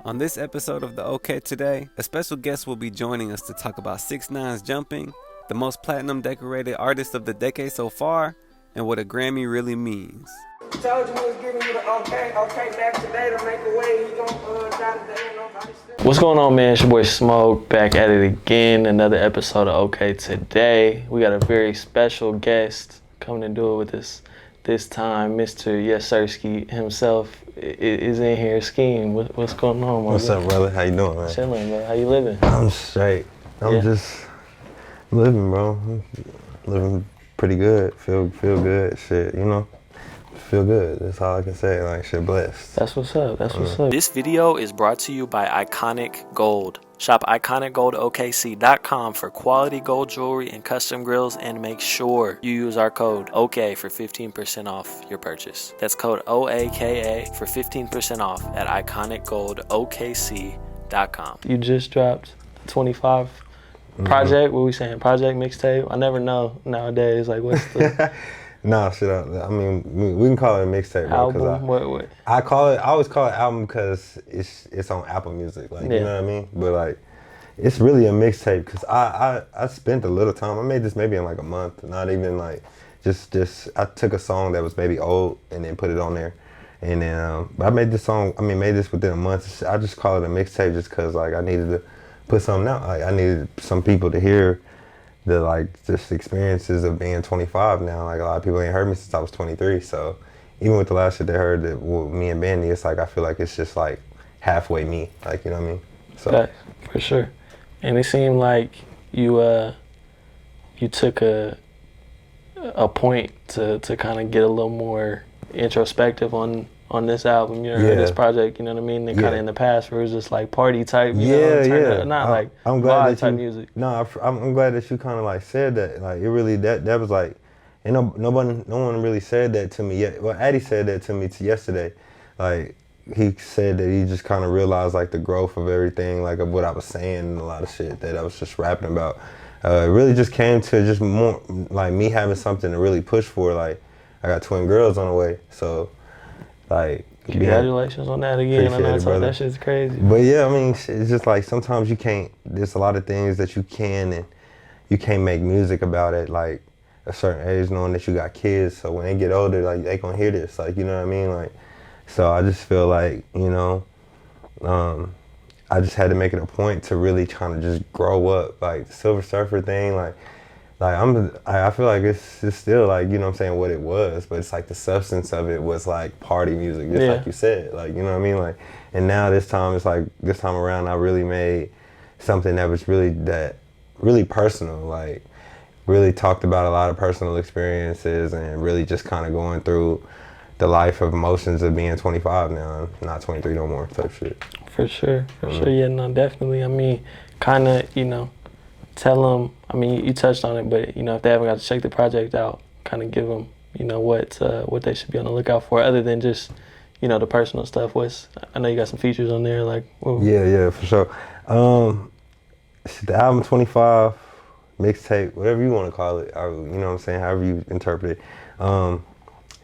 On this episode of the OK Today, a special guest will be joining us to talk about 6ix9ine's Jumping, the most platinum decorated artist of the decade so far, and what a Grammy really means. Told you we was giving you the okay back today to make a way. You gon' die today and nobody still. What's going on, man? It's your boy Smoke back at it again. Another episode of OK Today. We got a very special guest coming to do it with us this time. Mr. Yes Sirski himself is in here. Skeem, what's going on, man? What's up, brother? How you doing, man? Chilling, bro. How you living? I'm straight. I'm just living, bro. Living pretty good. Feel good. Shit, you know. Feel good. That's all I can say. Like, shit, blessed. That's what's up. That's what's up. This video is brought to you by Iconic Gold. Shop iconicgoldokc.com for quality gold jewelry and custom grills, and make sure you use our code OakA for 15% off your purchase. That's code OAKA for 15% off at iconicgoldokc.com. You just dropped 25 project. What we saying? Project mixtape? I never know nowadays. Like, what's the Nah, shit. I mean, we can call it a mixtape, bro. album? What? I always call it album because it's on Apple Music. Like, you know what I mean? But like, it's really a mixtape because I spent a little time. I made this maybe in like a month. Not even like just I took a song that was maybe old and then put it on there. And then but I made this within a month. I just call it a mixtape just because like I needed to put something out. Like I needed some people to hear the like just experiences of being 25 now. Like a lot of people ain't heard me since I was 23. So even with the last shit they heard that me and Bendy, it's like I feel like it's just like halfway me. Like, you know what I mean? So that, for sure. And it seemed like you took a point to kind of get a little more introspective on this album, you know, or this project, you know what I mean? And kind of in the past where it was just like party type, you know, not like vibe type music. No, I'm glad that you kind of like said that. Like it really, that was like, and no one really said that to me yet. Well, Addy said that to me yesterday. Like he said that he just kind of realized like the growth of everything, like of what I was saying and a lot of shit that I was just rapping about. It really just came to just more like me having something to really push for. Like I got twin girls on the way, so. Like, congratulations on that again. I know that shit's crazy. But yeah, I mean, it's just like sometimes you can't. There's a lot of things that you can and you can't make music about at like a certain age, knowing that you got kids. So when they get older, like they gonna hear this, like you know what I mean, like. So I just feel like I just had to make it a point to really kind of just grow up, like the Silver Surfer thing, like I feel like it's still like, you know what I'm saying, what it was, but it's like the substance of it was like party music, just like you said, like, you know what I mean, like, and now this time around I really made something that was really personal, like really talked about a lot of personal experiences and really just kind of going through the life of emotions of being 25 now, not 23 no more type shit. For sure, yeah, no, definitely. I mean, kind of, you know, tell them, I mean, you touched on it, but, you know, if they haven't got to check the project out, kind of give them, you know, what they should be on the lookout for other than just, you know, the personal stuff. I know you got some features on there, like. Whoa. Yeah, for sure. The album 25, mixtape, whatever you want to call it, you know what I'm saying, however you interpret it.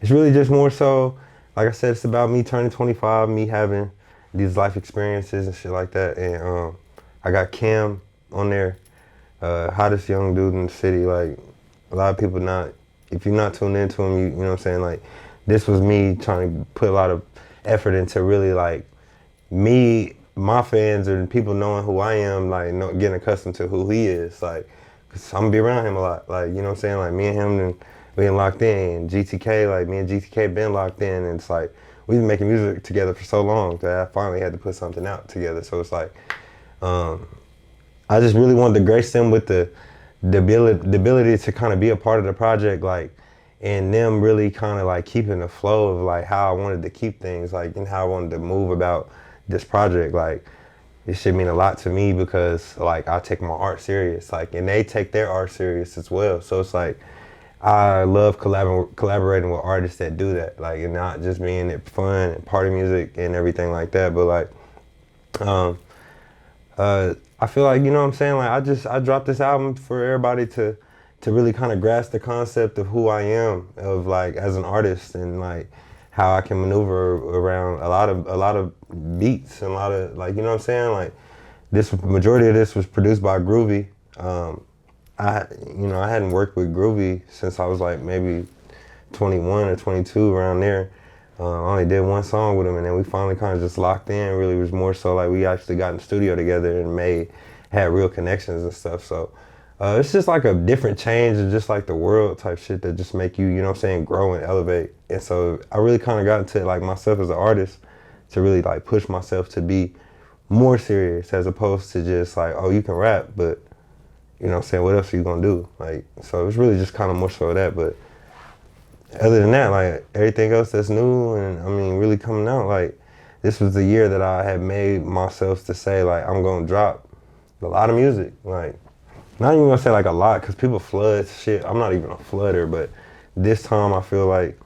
It's really just more so, like I said, it's about me turning 25, me having these life experiences and shit like that. And I got Cam on there. Hottest young dude in the city. Like a lot of people if you're not tuned into him, you know what I'm saying, like this was me trying to put a lot of effort into really like my fans and people knowing who I am, like getting accustomed to who he is, like, cause I'm gonna be around him a lot, like, you know what I'm saying, like me and him and being locked in, GTK, like me and GTK been locked in, and it's like we've been making music together for so long that I finally had to put something out together. So it's like I just really wanted to grace them with the ability to kind of be a part of the project, like, and them really kind of like keeping the flow of like how I wanted to keep things, like, and how I wanted to move about this project. Like, it should mean a lot to me because like I take my art serious, like, and they take their art serious as well. So it's like I love collaborating with artists that do that, like, and not just being it fun and party music and everything like that, but like I feel like, you know what I'm saying, like I dropped this album for everybody to really kind of grasp the concept of who I am, of like as an artist, and like how I can maneuver around a lot of beats and a lot of, like, you know what I'm saying? Like, this majority of this was produced by Groovy. I hadn't worked with Groovy since I was like maybe 21 or 22, around there. I only did one song with him, and then we finally kind of just locked in. Really, it was more so like we actually got in the studio together and had real connections and stuff. So it's just like a different change and just like the world type shit that just make you, you know what I'm saying, grow and elevate. And so I really kind of got into like myself as an artist to really like push myself to be more serious, as opposed to just like, oh, you can rap, but you know what I'm saying, what else are you gonna do? Like, so it was really just kind of more so that. But other than that, like, everything else that's new and, I mean, really coming out, like, this was the year that I had made myself to say, like, I'm gonna drop a lot of music. Like, not even gonna say like a lot, because people flood shit. I'm not even a flooder, but this time I feel like,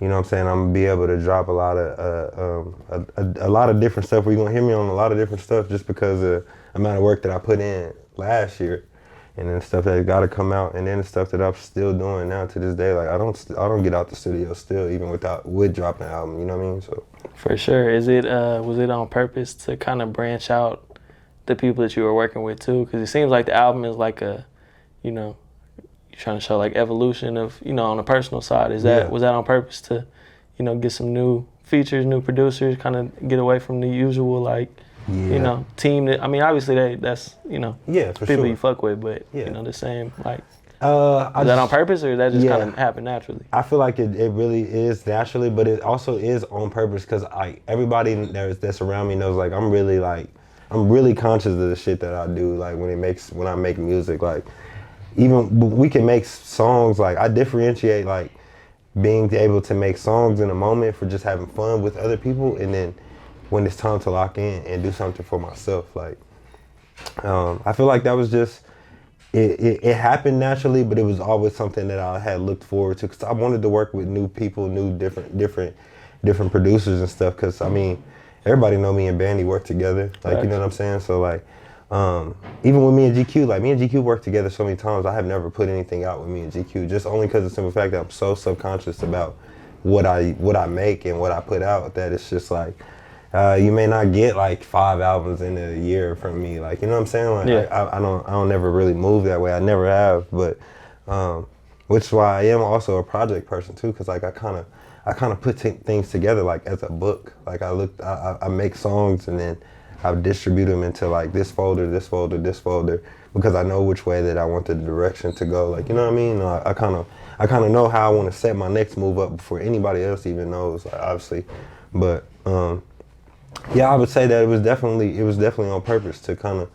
you know what I'm saying, I'm gonna be able to drop a lot of different stuff. Where you're gonna hear me on a lot of different stuff just because of the amount of work that I put in last year. And then stuff that got to come out, and then the stuff that I'm still doing now to this day. Like, I don't get out the studio still, even with dropping an album. You know what I mean? So For sure. Was it on purpose to kind of branch out the people that you were working with too? Because it seems like the album is like a, you know, you're trying to show like evolution of, you know, on the personal side. Was that on purpose to, you know, get some new features, new producers, kind of get away from the usual like, you know, team that, I mean, obviously that's, you know, for people sure. you fuck with, but, you know, the same, like, is that on purpose, or that just kind of happened naturally? I feel like it really is naturally, but it also is on purpose, because everybody that's around me knows, like, I'm really conscious of the shit that I do, like, when I make music. Like, even we can make songs, like, I differentiate, like, being able to make songs in a moment for just having fun with other people, and then when it's time to lock in and do something for myself. Like, I feel like that was just, it happened naturally, but it was always something that I had looked forward to, because I wanted to work with new people, new different producers and stuff, because, I mean, everybody know me and Bandy work together, like, you know what I'm saying? So, like, even with me and GQ, like, me and GQ worked together so many times. I have never put anything out with me and GQ, just only because of the simple fact that I'm so subconscious about what I make and what I put out, that it's just like, you may not get like 5 albums in a year from me, like, you know what I'm saying? Like, I don't never really move that way. I never have, but which is why I am also a project person too, because like I kind of put things together like as a book. Like, I make songs and then I distribute them into like this folder, because I know which way that I want the direction to go. Like, you know what I mean? I kind of know how I want to set my next move up before anybody else even knows, like, obviously, but. Yeah, I would say that it was definitely on purpose to kind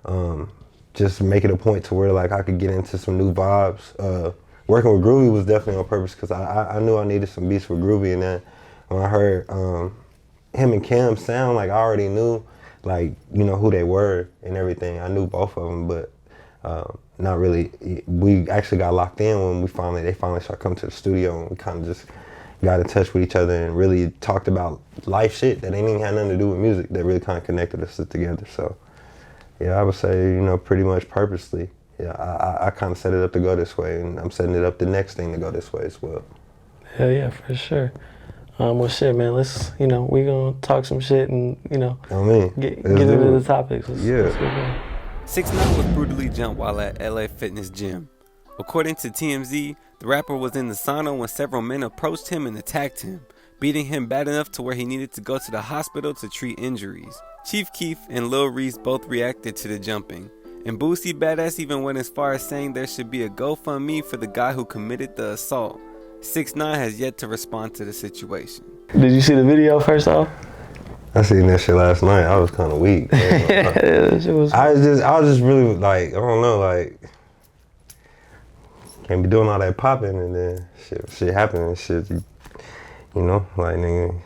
of just make it a point to where like I could get into some new vibes. Working with Groovy was definitely on purpose, because I knew I needed some beats with Groovy, and then when I heard him and Cam sound, like, I already knew, like, you know, who they were and everything. I knew both of them, but not really. We actually got locked in when they finally started coming to the studio, and we kind of just got in touch with each other and really talked about life shit that ain't even had nothing to do with music, that really kind of connected us together. So, yeah, I would say, you know, pretty much purposely. Yeah, I kind of set it up to go this way, and I'm setting it up the next thing to go this way as well. Hell yeah, for sure. Well, shit, man, let's, you know, we gonna talk some shit and, you know, get into the topics. Let's get going. 6ix9ine was brutally jumped while at LA Fitness Gym. According to TMZ, the rapper was in the sauna when several men approached him and attacked him, beating him bad enough to where he needed to go to the hospital to treat injuries. Chief Keef and Lil Reese both reacted to the jumping, and Boosie Badass even went as far as saying there should be a GoFundMe for the guy who committed the assault. 6ix9ine has yet to respond to the situation. Did you see the video first off? I seen that shit last night. I was kind of weak. I was just really like, I don't know, like, can't be doing all that popping and then shit happening and shit, you know, like, nigga.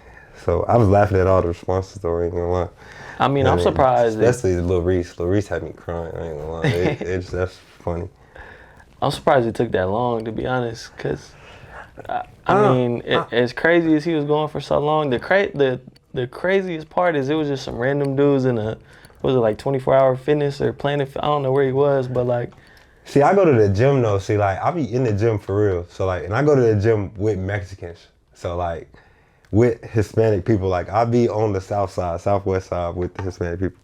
So I was laughing at all the responses though, I ain't gonna lie. I mean, I'm surprised. Especially Lil Reese. Lil Reese had me crying, I ain't gonna lie. That's funny. I'm surprised it took that long, to be honest, because, I mean, as crazy as he was going for so long, the craziest part is it was just some random dudes in a, what was it, like 24-hour fitness or Planet, I don't know where he was, but like. See, I go to the gym though, like, I be in the gym for real. So like, and I go to the gym with Mexicans. So like, with Hispanic people. Like I be on the south side, southwest side with the Hispanic people.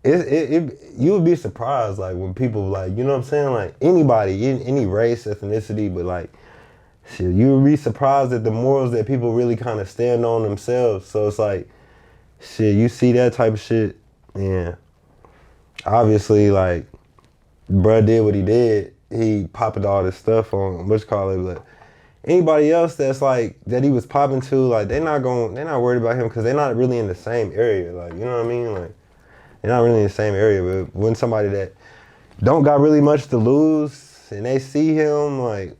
You would be surprised, like when people like, you know what I'm saying, like anybody, any race, ethnicity, but like, shit, you would be surprised at the morals that people really kind of stand on themselves. So it's like, shit, you see that type of shit, and obviously, like, bruh did what he did. He popped all this stuff on but anybody else that's like that he was popping to, like they're not worried about him because they're not really in the same area. Like, you know what I mean? Like, they're not really in the same area. But when somebody that don't got really much to lose and they see him, like,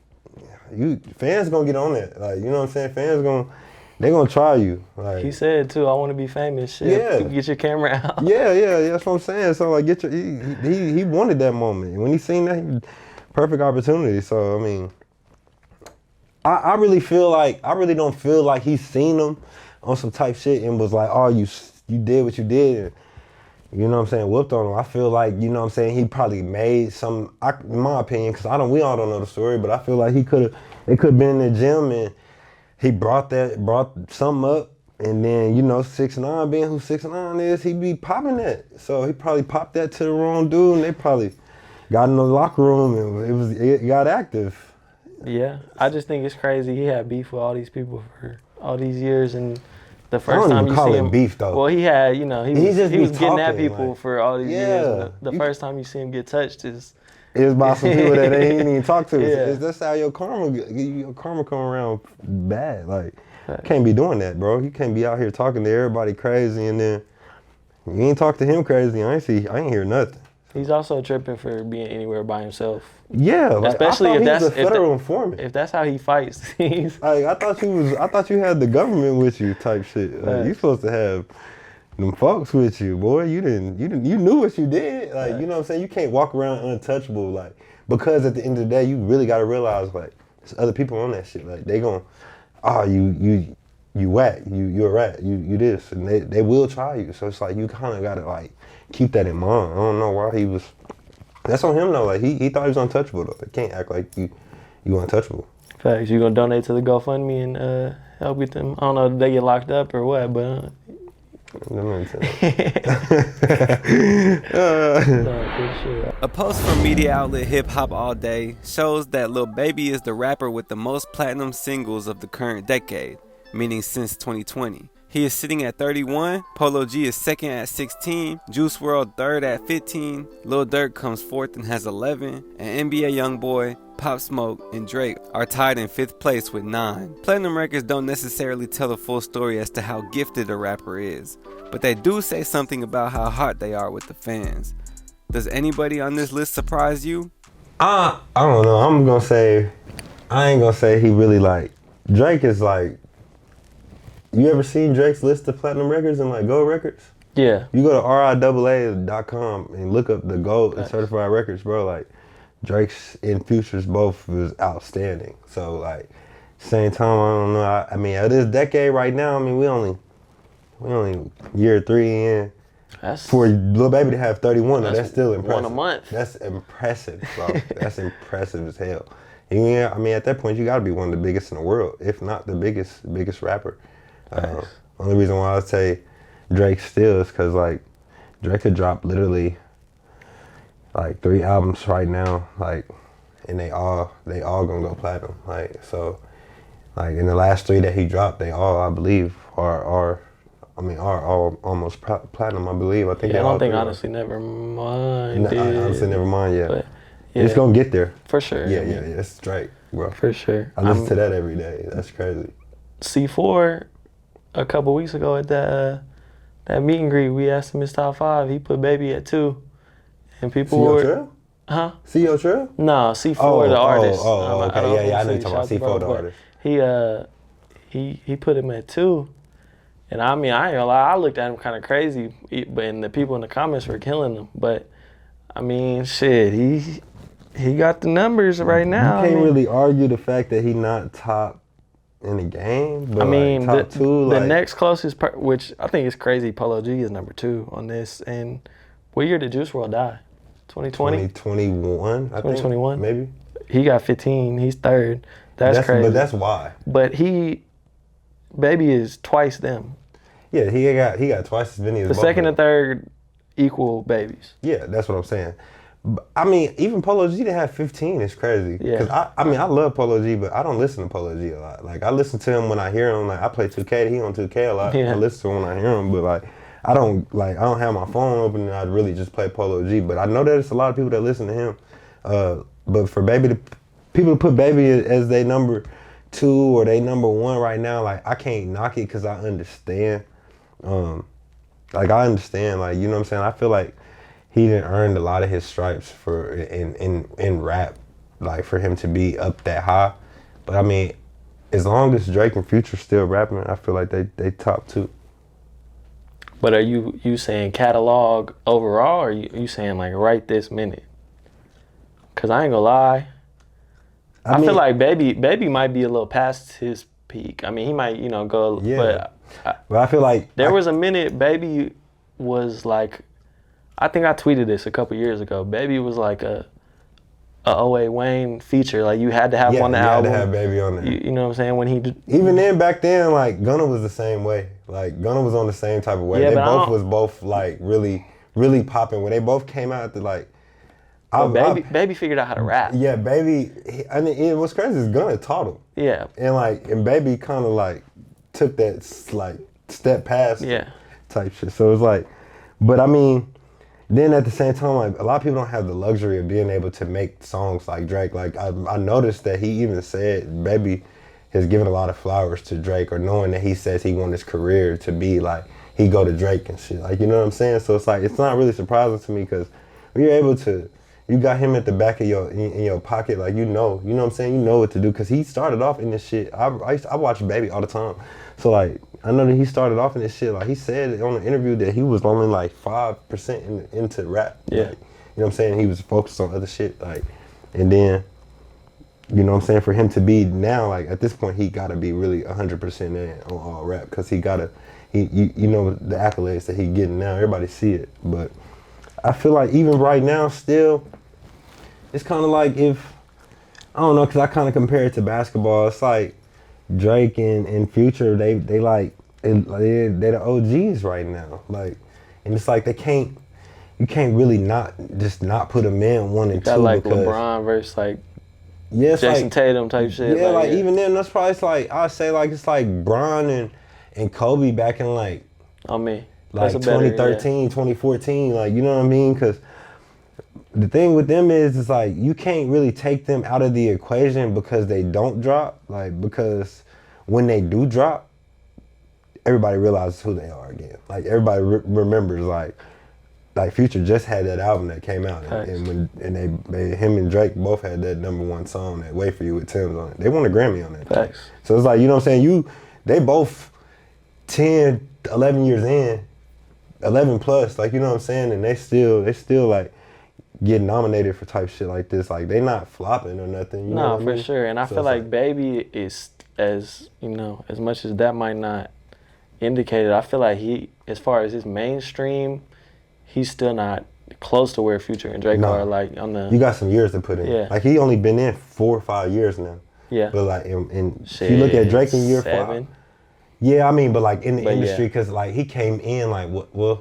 fans gonna get on it. Like, you know what I'm saying? They gonna try you. Like, He said too, I want to be famous. Shit, Yeah. get your camera out. yeah, that's what I'm saying. So like, he wanted that moment. When he seen that, perfect opportunity. So I mean, I really don't feel like he's seen him on some type shit and was like, oh, you did what you did. And, you know what I'm saying, whooped on him. I feel like, you know what I'm saying, he probably made some, in my opinion, because we all don't know the story, but I feel like it could have been in the gym and he brought something up, and then, you know, 6ix9ine being who 6ix9ine is, he be popping that. So he probably popped that to the wrong dude, and they probably got in the locker room and it got active. Yeah, I just think it's crazy. He had beef with all these people for all these years, and the I first don't time even you call see it him, beef though. well, he had, you know, he was getting at talking, people like, for all these years. And the you- first time you see him get touched is, It's by some people that they ain't even talk to. Yeah. That's how your karma come around bad. Like, can't be doing that, bro. You can't be out here talking to everybody crazy and then you ain't talk to him crazy. I ain't hear nothing. he's also tripping for being anywhere by himself. Yeah, like, Especially I thought if he was that's a federal informant. If that's how he fights, he's Like, I thought you had the government with you type shit. Like, you supposed to have them folks with you, boy. You knew what you did. Like, you know what I'm saying? You can't walk around untouchable, like, because at the end of the day, you really gotta realize, like, there's other people on that shit. Like, they gon', oh, you whack, you a rat, you this, and they will try you. So it's like, you kinda gotta, like, keep that in mind. I don't know why he was, that's on him though. Like, he thought he was untouchable though. They can't act like you untouchable. facts. You gonna donate to the GoFundMe and help get them? I don't know if they get locked up or what, but That makes sense. good shit. A post from media outlet Hip Hop All Day shows that Lil Baby is the rapper with the most platinum singles of the current decade, meaning since 2020. He is sitting at 31, Polo G is second at 16, Juice WRLD third at 15, Lil Durk comes fourth and has 11, and NBA YoungBoy, Pop Smoke, and Drake are tied in 5th place with 9. Platinum records don't necessarily tell the full story as to how gifted a rapper is, but they do say something about how hot they are with the fans. Does anybody on this list surprise you? I don't know. I ain't gonna say he really like, Drake is like, you ever seen Drake's list of platinum records and like gold records? Yeah. You go to RIAA.com and look up the gold and certified records, bro. Like, Drake's and Future's both was outstanding. So like, same time, I don't know. I mean, at this decade right now, I mean, we only year 3 in. For Lil Baby to have 31, that's still impressive. One a month. That's impressive, bro. That's impressive as hell. Yeah, I mean, at that point, you gotta be one of the biggest in the world, if not the biggest rapper. Only reason why I say Drake still is because like Drake could drop literally like 3 albums right now, like, and they all gonna go platinum. Like, so, like, in the last 3 that he dropped, they all, I believe, are all almost platinum. I believe. I think. Yeah, I don't think three honestly, never mind. honestly, never mind yet. But, yeah, it's gonna get there. for sure. Yeah, it's Drake, bro. For sure. I listen to that every day. That's crazy. C4, a couple weeks ago at that meet and greet, we asked him his top 5. He put Baby at 2, and people CEO were, Trill? huh? CEO Trill? No, C4 the artist. Okay, I know you're talking about Shout out C4 to the brother. artist. He put him at 2, and I mean, I ain't gonna lie, I looked at him kind of crazy, but and the people in the comments were killing him. But I mean, shit, he got the numbers right now. You can't really argue the fact that he not top in the game, but I mean, like, top 2. The like, next closest, which I think is crazy, Polo G is number 2 on this. And what year did Juice WRLD die? 2020? 2021, I think. 2021? Maybe. He got 15. He's 3rd. That's crazy. But that's why. But Baby is twice them. Yeah, he got twice as many as The both second of and them. third equal babies. Yeah, that's what I'm saying. I mean, even Polo G to have 15 is crazy. Yeah. Cause I mean, I love Polo G, but I don't listen to Polo G a lot. Like, I listen to him when I hear him. Like, I play 2K, he on 2K a lot. Yeah. I listen to him when I hear him, but like, I don't have my phone open and I'd really just play Polo G. But I know that it's a lot of people that listen to him. But for people to put Baby as they number 2 or they number 1 right now, like, I can't knock it because I understand. Like, I understand, like, you know what I'm saying? I feel like he didn't earn a lot of his stripes for in rap, like, for him to be up that high. But I mean, as long as Drake and Future still rapping, I feel like they top 2. But are you saying catalog overall, or you saying like right this minute? Cause I ain't gonna lie, I mean, feel like Baby might be a little past his peak. I mean, he might go. Yeah. But I feel like there was a minute Baby was like, I think I tweeted this a couple years ago. Baby was like a OA Wayne feature. Like, you had to have him on the album. Yeah, you had to have Baby on there. You know what I'm saying? When he even then, back then, like, Gunna was the same way. Like, Gunna was on the same type of way. Yeah, They but both was like really, really popping. When they both came out, like, Baby figured out how to rap. Yeah, Baby. I mean, what's crazy is Gunna taught him. Yeah. And Baby kind of like took that like step past type shit. So it's like, but I mean, then at the same time, like, a lot of people don't have the luxury of being able to make songs like Drake. Like, I noticed that he even said Baby has given a lot of flowers to Drake, or knowing that he says he wants his career to be like, he go to Drake and shit. Like, you know what I'm saying? So it's like, it's not really surprising to me, because when you're able to, you got him at the back of in your pocket, like, you know what I'm saying? You know what to do, because he started off in this shit. I watch Baby all the time. So like, I know that he started off in this shit. Like, he said on an interview that he was only like 5% into rap. Yeah. Like, you know what I'm saying? He was focused on other shit. Like, and then, you know what I'm saying? For him to be now, like, at this point, he gotta be really 100% in on all rap, because you know the accolades that he getting now. Everybody see it. But I feel like even right now, still, it's kind of like, if, I don't know, because I kind of compare it to basketball. It's like Drake and Future, they're the OGs right now. Like, and it's like you can't really not put them in 1 and 2. Got like because LeBron versus like Jason like, Tatum type shit. Yeah, like even then, that's probably, it's like, I'd say, like, it's like Bron and Kobe back in like, I mean, like 2013, 2014, like, you know what I mean? Because the thing with them is like, you can't really take them out of the equation because they don't drop. Like, because when they do drop, everybody realizes who they are again. Like, everybody remembers, like Future just had that album that came out, and him and Drake both had that #1 song, that Wait For You with Tim's on it. They won a Grammy on that. Thanks. So it's like, you know what I'm saying? They both 10, 11 years in, 11 plus, like, you know what I'm saying? And they still like get nominated for type shit like this. Like, they not flopping or nothing. You know what I for mean? sure. And I feel like Baby is, as much as that might not indicate it, I feel like he, as far as his mainstream, he's still not close to where Future and Drake are, like, on the... You got some years to put in. Yeah. Like, he only been in 4 or 5 years now. Yeah. But like, if you look at Drake in year 5... Yeah, I mean, but like in the industry, because like he came in like,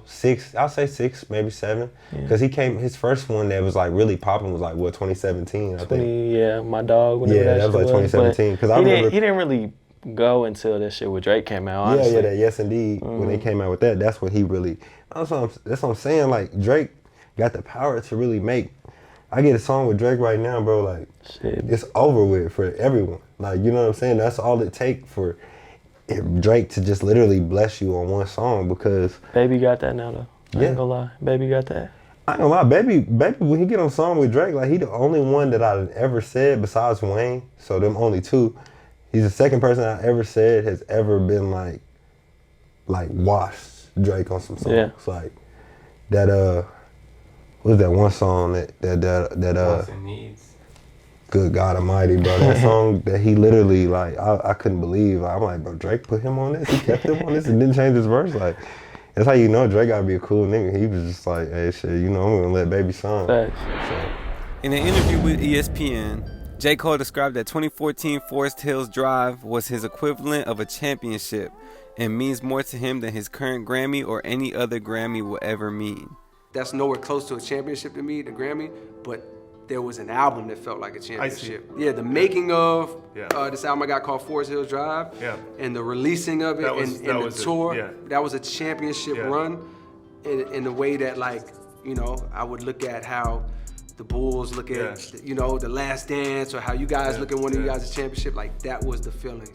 6, I'll say 6, maybe 7. Because his first one that was like really popping was like, 2017, I think. Yeah, My Dog. Yeah, that was like 2017. Because I remember... He didn't really go until that shit with Drake came out, honestly. Yeah, that Yes Indeed, when they came out with that, that's when he really... That's what I'm saying, like, Drake got the power to really make... I get a song with Drake right now, bro, like, shit, it's over with for everyone. Like, you know what I'm saying? That's all it takes for Drake to just literally bless you on one song, because... Baby got that now, though. I ain't gonna lie. Baby got that. I ain't gonna lie, Baby, when he get on song with Drake, like, he the only one that I've ever said, besides Wayne, so them only 2, he's the second person I ever said has ever been like washed Drake on some songs. Yeah. Like that what was that one song that Wants and Needs. Good God Almighty, bro. That song that he literally, like, I couldn't believe. I'm like, bro, Drake put him on this? He kept him on this and didn't change his verse? Like, that's how you know Drake gotta be a cool nigga. He was just like, hey, shit, I'm gonna let Baby song. Thanks. So. In an interview with ESPN, J. Cole described that 2014 Forest Hills Drive was his equivalent of a championship and means more to him than his current Grammy or any other Grammy will ever mean. That's nowhere close to a championship to me, the Grammy, but there was an album that felt like a championship. Yeah, the making of this album I got called Forest Hills Drive, and the releasing of it and the tour, that was a championship run in the way that, like, you know, I would look at how the Bulls look at, you know, The Last Dance, or how you guys look at one of you guys' championship. Like, that was the feeling.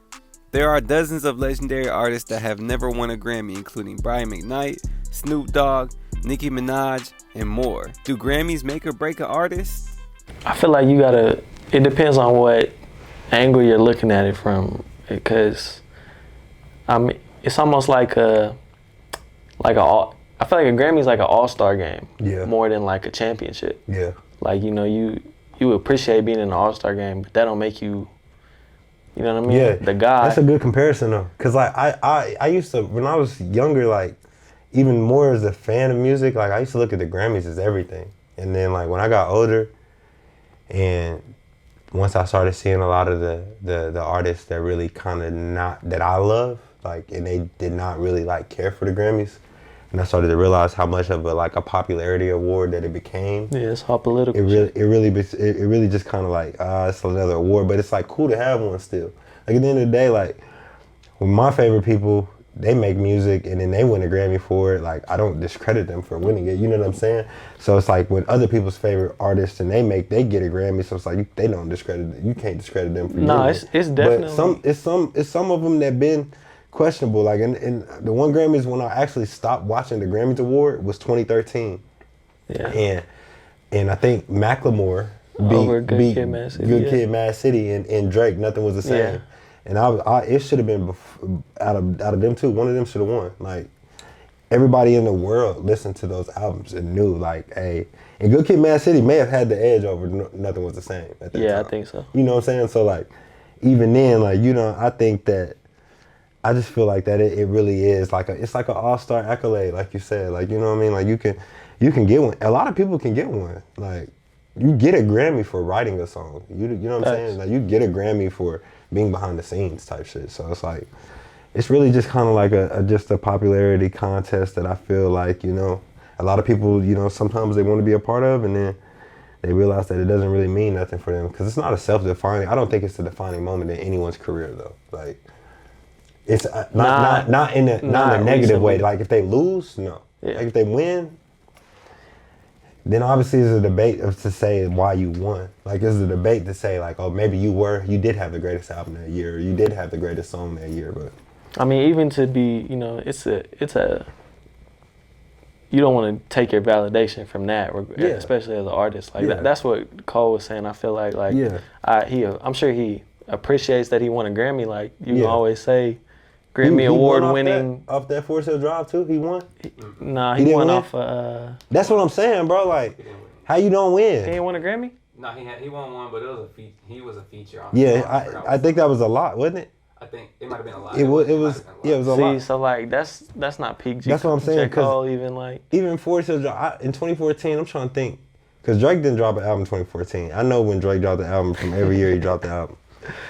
There are dozens of legendary artists that have never won a Grammy, including Brian McKnight, Snoop Dogg, Nicki Minaj, and more. Do Grammys make or break an artist? I feel like it depends on what angle you're looking at it from, because it's almost like I feel like a Grammy's like an all-star game, more than like a championship. Yeah. Like, you know, you appreciate being in an all-star game, but that don't make you, you know what I mean? Yeah. The guy. That's a good comparison though, cause like I used to, when I was younger, like even more as a fan of music, like I used to look at the Grammys as everything, and then like when I got older, and once I started seeing a lot of the artists that really kind of that I love, like, and they did not really like care for the Grammys. And I started to realize how much of a popularity award that it became. Yeah, it's all political. It really just kind of like, it's another award, but it's like cool to have one still. Like at the end of the day, like when my favorite people, they make music and then they win a Grammy for it, like I don't discredit them for winning it, you know what I'm saying? So it's like when other people's favorite artists and they get a Grammy, so it's like they don't discredit it. You can't discredit them for getting it. It's definitely. But it's some of them that been questionable. Like in the one Grammys when I actually stopped watching the Grammys award was 2013. Yeah. And I think Macklemore beat Good Kid, Mad City, and Drake, Nothing Was the Same. And it should have been out of them two, one of them should have won. Like everybody in the world listened to those albums and knew, like, hey, and Good Kid, Mad City may have had the edge over Nothing Was the Same at that time. I think so. You know what I'm saying? So like even then, like, you know, I think that I just feel like that it really is like it's like an all-star accolade, like you said. Like, you know what I mean? Like you can get one. A lot of people can get one. Like you get a Grammy for writing a song. You know what I'm saying? Like you get a Grammy for being behind the scenes type shit. So it's like it's really just kind of like just a popularity contest that I feel like, you know, a lot of people, you know, sometimes they want to be a part of, and then they realize that it doesn't really mean nothing for them because it's not a self-defining. I don't think it's a defining moment in anyone's career though. Like. It's not in a negative way. Like if they lose, no. Yeah. Like if they win, then obviously it's a debate to say why you won. Like it's a debate to say like, oh, maybe you did have the greatest album that year, or you did have the greatest song that year. But I mean, even to be, you know, it's a you don't want to take your validation from that, especially as an artist. Like that's what Cole was saying. I feel like I'm sure he appreciates that he won a Grammy. Like you can always say. Grammy award winning off that Forest Hill Drive too. He won. He won off. That's what I'm saying, bro. Like, how you don't win? He didn't win a Grammy. No, he won one, but it was he was a feature on. Yeah, I think that was a lot, wasn't it? I think it might have been a lot. It was a lot. So like that's not peak. That's what I'm saying. Cause even Forest Hill Drive in 2014, I'm trying to think, because Drake didn't drop an album in 2014. I know when Drake dropped the album from every year he dropped the album.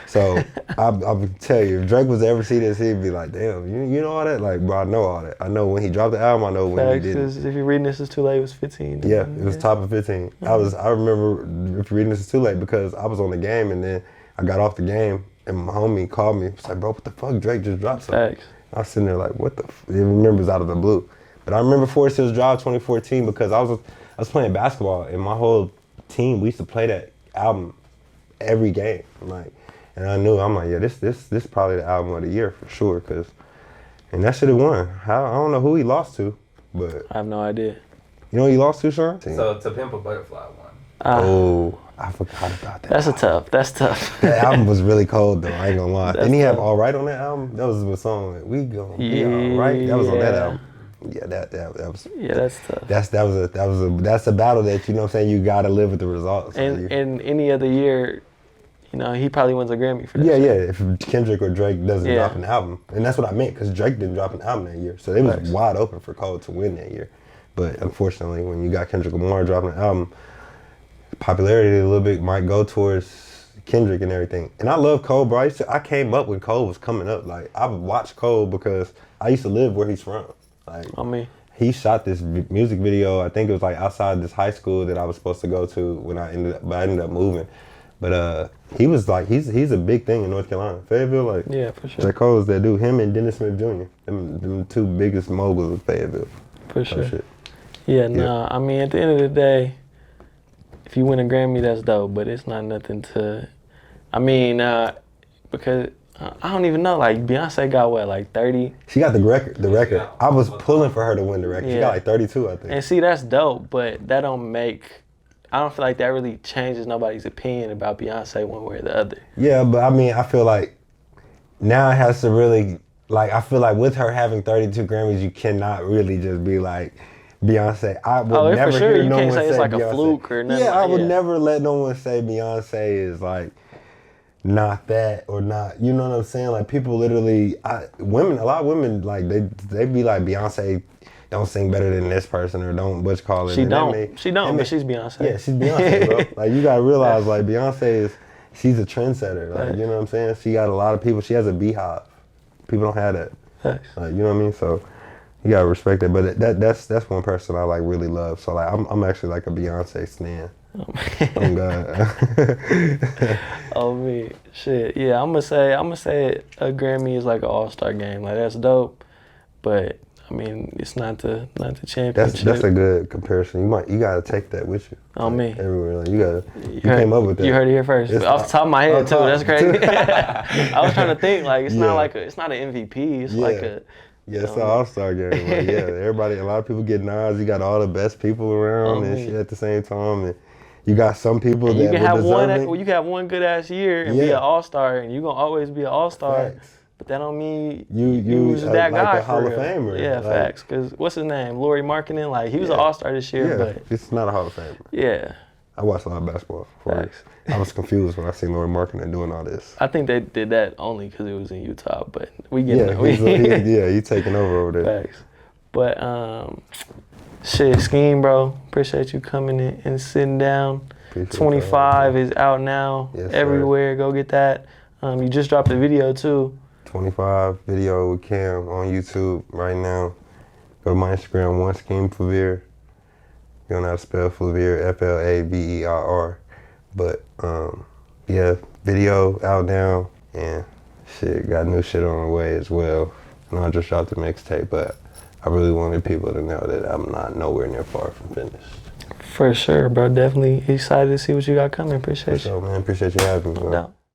So I would tell you, if Drake was to ever see this, he'd be like, damn, you know all that? Like, bro, I know all that. I know when he dropped the album, I know when he didn't. If you're reading This Is Too Late, it was 15. Yeah, it was top of 15. Mm-hmm. I remember if you're reading This Is Too Late because I was on the game and then I got off the game and my homie called me. He was like, bro, what the fuck? Drake just dropped something. Facts. I was sitting there like, what the f-? He remembers out of the blue. But I remember Forest Hills Drive 2014 because I was playing basketball and my whole team, we used to play that album every game. And I knew, I'm like, yeah, this probably the album of the year for sure, and that should have won. I don't know who he lost to, but I have no idea. You know who he lost to, Sean? So To Pimp a Butterfly won. I forgot about that. That's tough. That album was really cold though, I ain't gonna lie. Didn't he have All Right on that album? That was a song that we gonna be all right. That was on that album. Yeah, that was. Yeah, that's tough. That's a battle that, you know what I'm saying, you gotta live with the results. And any other year, you know, he probably wins a Grammy for that. Yeah, if Kendrick or Drake doesn't drop an album. And that's what I meant, because Drake didn't drop an album that year. So it was wide open for Cole to win that year. But unfortunately, when you got Kendrick Lamar dropping an album, popularity a little bit might go towards Kendrick and everything. And I love Cole, bro. I came up when Cole was coming up. Like, I watched Cole because I used to live where he's from. Like, he shot this music video. I think it was like outside this high school that I was supposed to go to when I ended up moving. But he was like, he's a big thing in North Carolina. Fayetteville, like, yeah, for sure. J. Cole is that dude. Him and Dennis Smith Jr. Them two biggest moguls of Fayetteville. For sure. Yeah, nah. I mean, at the end of the day, if you win a Grammy, that's dope. But it's not nothing to. I mean, because I don't even know. Like Beyonce got what, like 30? She got the record. I was pulling for her to win the record. Yeah. She got like 32, I think. And see, that's dope. But that don't make. I don't feel like that really changes nobody's opinion about Beyonce one way or the other. Yeah, but I mean, I feel like now it has to really, like, I feel like with her having 32 Grammys, you cannot really just be like, Beyonce. I would never hear no one say Beyonce. You can't say it's like a fluke or nothing. Yeah, I would never let no one say Beyonce is like not that or not. You know what I'm saying? Like people literally, a lot of women like they be like Beyonce don't sing better than this person or don't what you call it. She don't, but she's Beyonce. Yeah, she's Beyonce, bro. Like you gotta realize like Beyonce she's a trendsetter. Like you know what I'm saying? She got a lot of people. She has a beehive. People don't have that. Like you know what I mean? So you gotta respect that. But that's one person I like really love. So like I'm actually like a Beyonce stan. Oh God. Oh me, shit. Yeah, I'm gonna say a Grammy is like an all-star game. Like that's dope, but I mean it's not the championship. That's a good comparison. You gotta take that with you. On me. Everywhere. Like, you came up with that. You heard it here first. It's off the top of my head too. That's crazy. I was trying to think like it's not like it's not an MVP. It's like a. Yeah, it's an all-star game. Like, yeah, everybody. A lot of people get nods. You got all the best people around and shit at the same time. And you got some people that you can have deserving. you can have one good ass year and be an all-star, and you're gonna always be an all-star. Facts. But that don't mean you that like guy a Hall of Famer. Yeah, like, facts. Because what's his name? Laurie Markkinen. Like he was an all-star this year, but it's not a Hall of Famer. Yeah. I watched a lot of basketball. I was confused when I seen Laurie Markkinen doing all this. I think they did that only because it was in Utah, but we get he's taking over there. Facts. But shit, Skeem, bro. Appreciate you coming in and sitting down. 25 is out now. Yes, everywhere. Go get that. You just dropped a video too. 25 video with Cam on YouTube right now. Go to my Instagram, one Skeem Flaveir. You don't know how to spell Flaveir, Flaveir. But yeah, video out now and shit, got new shit on the way as well. I know I just dropped the mixtape, but I really wanted people to know that I'm not nowhere near far from finished. For sure, bro. Definitely excited to see what you got coming. Appreciate you. So, man, appreciate you having me, bro. No doubt.